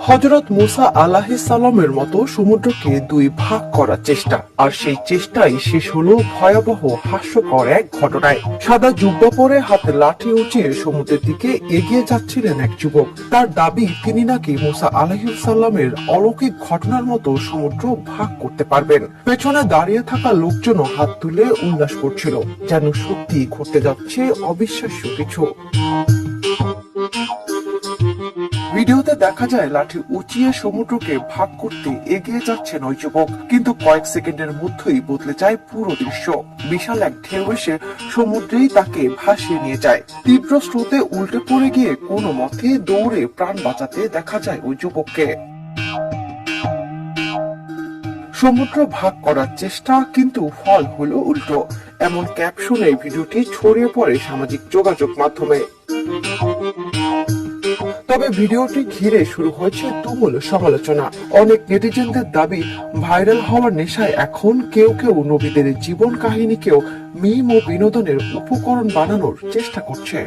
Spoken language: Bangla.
হযরত মুসা আলাইহিস সালামের মতো সমুদ্রকে দুই ভাগ করার চেষ্টা, আর সেই চেষ্টাই শেষ হলো ভয়াবহ হাস্যকর এক ঘটনায়। সাদা জুব্বা পরে হাতে লাঠি উঁচিয়ে সমুদ্রের দিকে এগিয়ে যাচ্ছিলেন এক যুবক। তার দাবি তিনি নাকি মুসা আলাইহিস সালামের অলৌকিক ঘটনার মতো সমুদ্র ভাগ করতে পারবেন। পেছনে দাঁড়িয়ে থাকা লোকজনও হাত তুলে উল্লাস করছিল, যেন সত্যি ঘটতে যাচ্ছে অবিশ্বাস্য কিছু। ভিডিওতে দেখা যায় লাঠি উঁচিয়ে সমুদ্রকে ভাগ করতে এগিয়ে যাচ্ছেন ওই যুবক, কিন্তু কয়েক সেকেন্ডের মধ্যেই বদলে যায় পুরো দৃশ্য। বিশাল এক ঢেউ এসে সমুদ্রেই তাকে ভাসিয়ে নিয়ে যায়। তীব্র স্রোতে উল্টে পড়ে গিয়ে কোনো মতে দৌড়ে প্রাণ বাঁচাতে দেখা যায় ওই যুবককে। সমুদ্র ভাগ করার চেষ্টা, কিন্তু ফল হলো উল্টো, এমন ক্যাপশনে ভিডিওটি ছড়িয়ে পড়ে সামাজিক যোগাযোগ মাধ্যমে। তবে ভিডিওটি ঘিরে শুরু হয়েছে তুমুল সমালোচনা। অনেক নেটিজেনদের দাবি, ভাইরাল হওয়ার নেশায় এখন কেউ কেউ নবীদের জীবন কাহিনীকেও মিম ও বিনোদনের উপকরণ বানানোর চেষ্টা করছে।